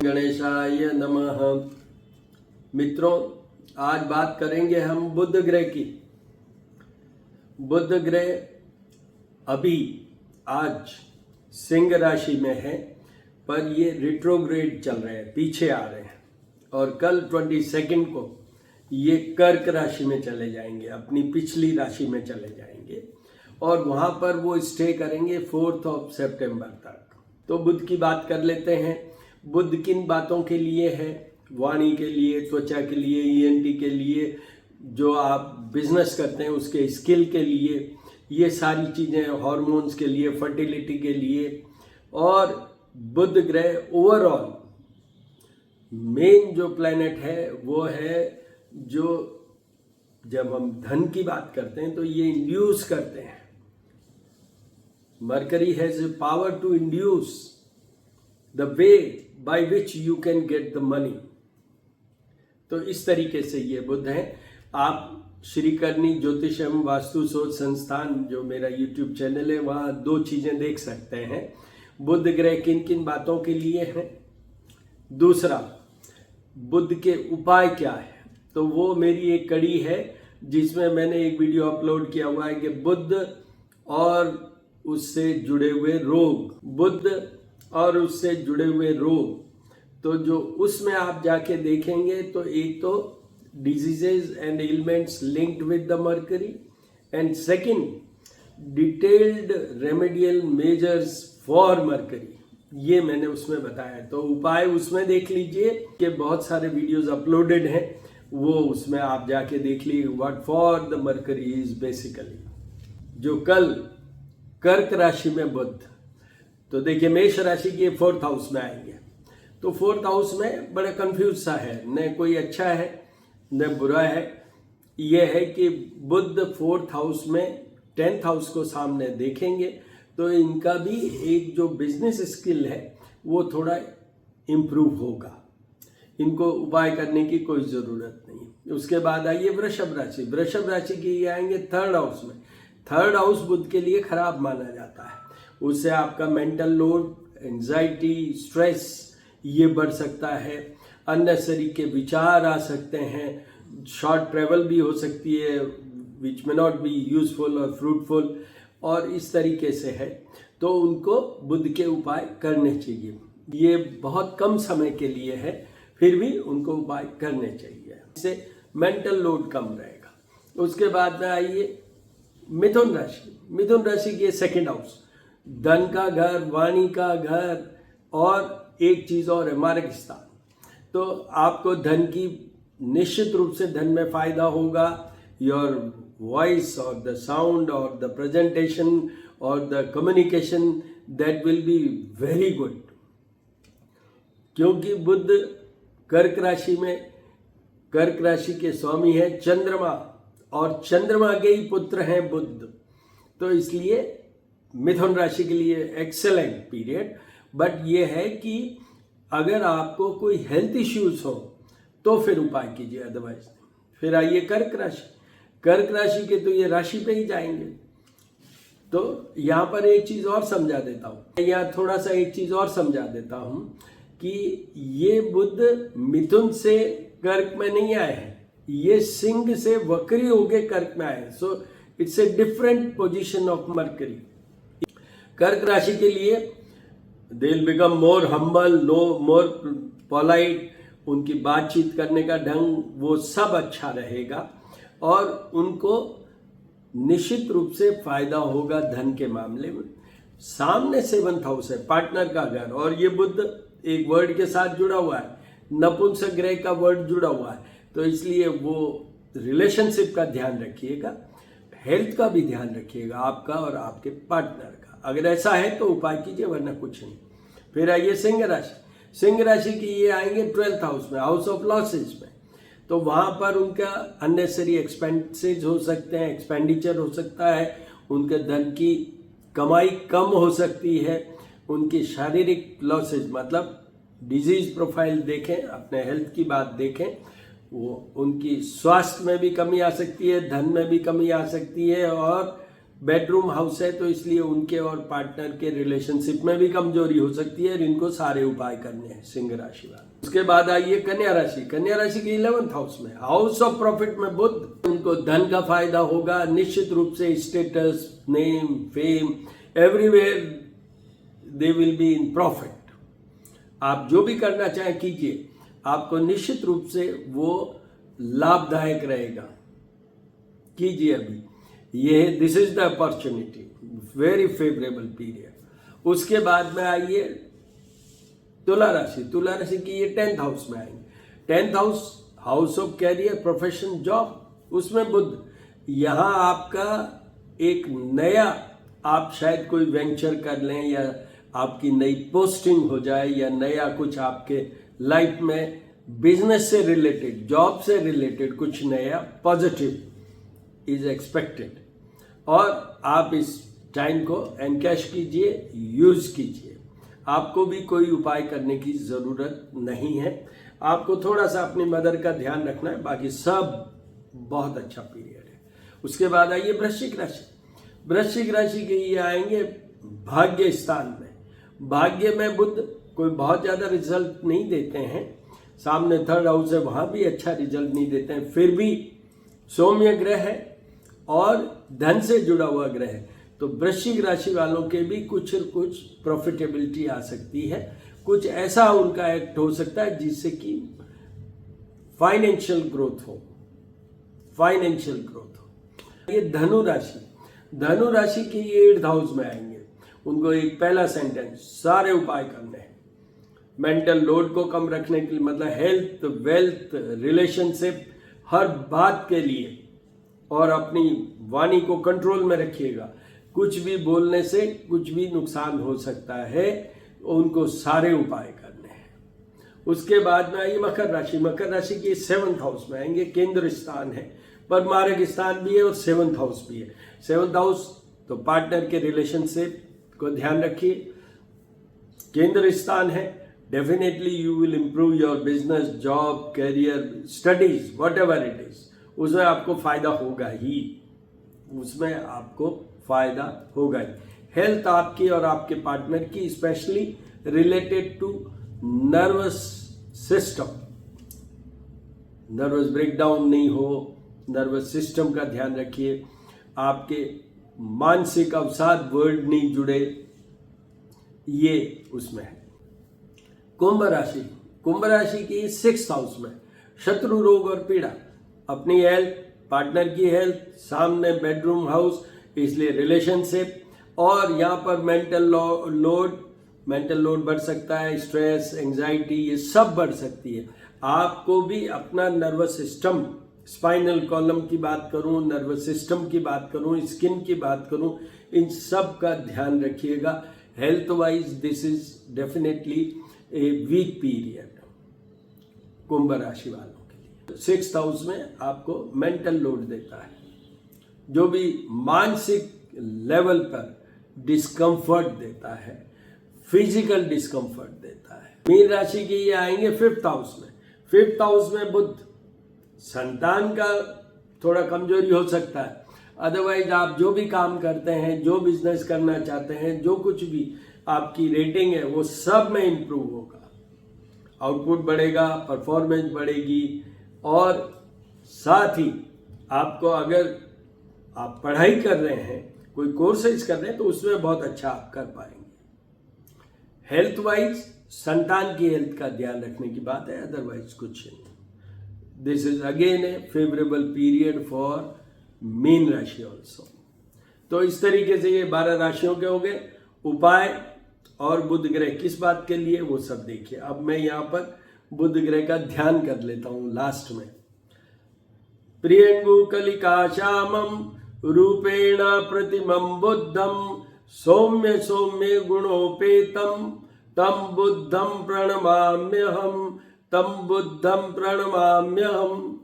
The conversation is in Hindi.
गणेशाय नमः। मित्रों, आज बात करेंगे हम बुध ग्रह की। बुध ग्रह अभी आज सिंह राशि में है, पर ये रिट्रोग्रेड चल रहे हैं, पीछे आ रहे हैं और कल 22 को ये कर्क राशि में चले जाएंगे, अपनी पिछली राशि में चले जाएंगे और वहाँ पर वो स्टे करेंगे 4 सितंबर तक। तो बुध की बात कर लेते हैं। बुध किन बातों के लिए है? वाणी के लिए, त्वचा के लिए, ईएनटी के लिए, जो आप बिजनेस करते हैं उसके स्किल के लिए, ये सारी चीज़ें, हार्मोन्स के लिए, फर्टिलिटी के लिए। और बुध ग्रह ओवरऑल मेन जो प्लैनेट है वो है जो जब हम धन की बात करते हैं तो ये इंड्यूस करते हैं। Mercury has a power to induce the way by which you can get the money. तो इस तरीके से ये बुध हैं। आप श्रीकर्णी ज्योतिष एवं वास्तु शोध संस्थान, जो मेरा YouTube चैनल है, वहाँ 2 चीज़ें देख सकते हैं। बुध ग्रह किन किन बातों के लिए हैं, दूसरा बुध के उपाय क्या है। तो वो मेरी एक कड़ी है जिसमें मैंने एक वीडियो अपलोड किया हुआ है कि बुध और उससे जुड़े हुए रोग, बुध और उससे जुड़े हुए रोग। तो जो उसमें आप जाके देखेंगे तो एक तो diseases and elements linked with the mercury, and second detailed remedial measures for mercury, ये मैंने उसमें बताया। तो उपाय उसमें देख लीजिए कि बहुत सारे वीडियोस अपलोडेड हैं, वो उसमें आप जाके देख लीजिए। What for the mercury is basically. जो कल कर्क राशि में बुध, तो देखिए मेष राशि के 4th हाउस में आएंगे। तो 4th हाउस में बड़ा कंफ्यूज सा है, न कोई अच्छा है न बुरा है। यह है कि बुध 4th हाउस में 10th हाउस को सामने देखेंगे तो इनका भी एक जो बिजनेस स्किल है वो थोड़ा इम्प्रूव होगा। इनको उपाय करने की कोई ज़रूरत नहीं। उसके बाद आइए वृषभ राशि। वृषभ राशि के ये आएंगे 3rd हाउस में। 3rd हाउस बुध के लिए खराब माना जाता है। उससे आपका मेंटल लोड, एंजाइटी, स्ट्रेस ये बढ़ सकता है। अननेसेसरी के विचार आ सकते हैं। शॉर्ट ट्रेवल भी हो सकती है विच मे नॉट बी यूजफुल और फ्रूटफुल, और इस तरीके से है। तो उनको बुध के उपाय करने चाहिए। ये बहुत कम समय के लिए है, फिर भी उनको उपाय करने चाहिए, इससे मेंटल लोड कम रहेगा। उसके बाद आइए मिथुन राशि। मिथुन राशि के 2nd हाउस, धन का घर, वाणी का घर, और एक चीज और है मार्ग स्थान। तो आपको धन की निश्चित रूप से धन में फायदा होगा। योर वॉइस और द साउंड और द प्रेजेंटेशन और the communication, that will be very good. क्योंकि बुध कर्क राशि में, कर्क राशि के स्वामी है चंद्रमा, और चंद्रमा के ही पुत्र हैं बुध। तो इसलिए मिथुन राशि के लिए एक्सेलेंट पीरियड। बट ये है कि अगर आपको कोई हेल्थ इश्यूज हो तो फिर उपाय कीजिए, अदरवाइज। फिर आइए कर्क राशि। कर्क राशि के तो ये राशि पे ही जाएंगे। तो यहाँ पर एक चीज और समझा देता हूँ, यहाँ थोड़ा सा एक चीज और समझा देता हूँ कि ये बुध मिथुन से कर्क में नहीं आए हैं, ये सिंह से वक्री होके कर्क में आए। So it's a different position of Mercury. कर्क राशि के लिए they will become more humble, no more polite, उनकी बातचीत करने का ढंग वो सब अच्छा रहेगा और उनको निश्चित रूप से फायदा होगा धन के मामले में। सामने 7th हाउस है, पार्टनर का घर, और ये बुध एक वर्ड के साथ जुड़ा हुआ है, नपुंसक ग्रह का वर्ड जुड़ा हुआ है। तो इसलिए वो रिलेशनशिप का ध्यान रखिएगा, हेल्थ का भी ध्यान रखिएगा, आपका और आपके पार्टनर का। अगर ऐसा है तो उपाय कीजिए, वरना कुछ नहीं। फिर आइए सिंह राशि। सिंह राशि की ये आएंगे 12th हाउस में, हाउस ऑफ लॉसेज में। तो वहां पर उनका अननेसेसरी एक्सपेंसेस हो सकते हैं, एक्सपेंडिचर हो सकता है, उनके धन की कमाई कम हो सकती है, उनकी शारीरिक लॉसेज मतलब डिजीज प्रोफाइल देखें, अपने हेल्थ की बात देखें, वो उनकी स्वास्थ्य में भी कमी आ सकती है, धन में भी कमी आ सकती है, और बेडरूम हाउस है तो इसलिए उनके और पार्टनर के रिलेशनशिप में भी कमजोरी हो सकती है और इनको सारे उपाय करने हैं सिंह राशि वाले। उसके बाद आइए कन्या राशि। कन्या राशि के 11th हाउस में हाउस ऑफ प्रॉफिट में बुध, उनको धन का फायदा होगा निश्चित रूप से। Status, name, fame, everywhere they will be in profit. आप जो भी करना चाहें कीजिए, आपको निश्चित रूप से वो लाभदायक रहेगा। कीजिए अभी, ये this is the opportunity, very favourable period. उसके बाद में आइए तुला राशि। तुला राशि की ये 10th हाउस में आएंगे। 10th house, house of career, profession, job, उसमें बुध। यहां आपका एक नया, आप शायद कोई वेंचर कर लें या आपकी नई पोस्टिंग हो जाए या नया कुछ आपके लाइफ में बिजनेस से रिलेटेड, जॉब से रिलेटेड कुछ नया पॉजिटिव इज एक्सपेक्टेड। और आप इस टाइम को एनकैश कीजिए, यूज कीजिए। आपको भी कोई उपाय करने की जरूरत नहीं है। आपको थोड़ा सा अपनी मदर का ध्यान रखना है, बाकी सब बहुत अच्छा पीरियड है। उसके बाद आइए वृश्चिक राशि। वृश्चिक राशि के ये आएंगे भाग्य स्थान में। भाग्य में बुध कोई बहुत ज्यादा रिजल्ट नहीं देते हैं, सामने 3rd हाउस है वहां भी अच्छा रिजल्ट नहीं देते हैं, फिर भी सौम्य ग्रह है और धन से जुड़ा हुआ ग्रह है। तो वृश्चिक राशि वालों के भी कुछ प्रॉफिटेबिलिटी आ सकती है, कुछ ऐसा उनका एक्ट हो सकता है जिससे कि फाइनेंशियल ग्रोथ हो, फाइनेंशियल ग्रोथ हो। ये धनु राशि। धनु राशि के ये 8th हाउस में आएंगे। उनको एक पहला सेंटेंस, सारे उपाय करने हैं मेंटल लोड को कम रखने के लिए, मतलब हेल्थ, वेल्थ, रिलेशनशिप, हर बात के लिए। और अपनी वाणी को कंट्रोल में रखिएगा, कुछ भी बोलने से कुछ भी नुकसान हो सकता है, उनको सारे उपाय करने हैं। उसके बाद में आइए मकर राशि। मकर राशि के 7th हाउस में आएंगे। केंद्र स्थान है, पर मार्ग स्थान भी है और 7th हाउस भी है। 7th हाउस तो पार्टनर के रिलेशनशिप को ध्यान रखिए, केंद्र स्थान है। Definitely you will improve your business, job, career, studies, whatever it is, उसमें आपको फायदा होगा ही, उसमें आपको फायदा होगा ही। हेल्थ आपकी और आपके पार्टनर की, specially related to nervous system, nervous breakdown नहीं हो, नर्वस सिस्टम का ध्यान रखिए। आपके मानसिक अवसाद वर्ड नहीं जुड़े, ये उसमें है। कुंभ राशि। कुंभ राशि की 6th हाउस में शत्रु, रोग और पीड़ा, अपनी हेल्थ, पार्टनर की हेल्थ, सामने बेडरूम हाउस, इसलिए रिलेशनशिप, और यहाँ पर मेंटल लोड बढ़ सकता है, स्ट्रेस, एंजाइटी, ये सब बढ़ सकती है। आपको भी अपना नर्वस सिस्टम, स्पाइनल कॉलम की बात करूं, नर्वस सिस्टम की बात करूं, स्किन की बात करूं, इन सब का ध्यान रखिएगा। Health wise this is definitely a weak period कुंभ राशि वालों के लिए। 6th हाउस में आपको मेंटल लोड देता है, जो भी मानसिक लेवल पर डिस्कम्फर्ट देता है, फिजिकल डिस्कम्फर्ट देता है। मीन राशि के ये आएंगे 5th हाउस में। 5th हाउस में बुध, संतान का थोड़ा कमजोरी हो सकता है, अदरवाइज आप जो भी काम करते हैं, जो बिजनेस करना चाहते हैं, जो कुछ भी आपकी रेटिंग है, वो सब में इंप्रूव होगा, आउटपुट बढ़ेगा, परफॉर्मेंस बढ़ेगी। और साथ ही आपको, अगर आप पढ़ाई कर रहे हैं, कोई कोर्सेज कर रहे हैं, तो उसमें बहुत अच्छा आप कर पाएंगे। हेल्थ वाइज संतान की हेल्थ का ध्यान रखने की बात है, अदरवाइज कुछ नहीं। This is again A favourable period for mean राशि ऑल्सो। तो इस तरीके से ये 12 राशियों के हो गए उपाय। और बुध ग्रह किस बात के लिए, वो सब देखिए। अब मैं यहाँ पर बुध ग्रह का ध्यान कर लेता हूँ लास्ट में। प्रियंगु कलिका श्यामम रूपेण प्रतिमं बुद्धम सौम्य सौम्य गुणोपेतम तम बुद्धम प्रणमाम्यहम, तम बुद्धम प्रणमाम्यहम।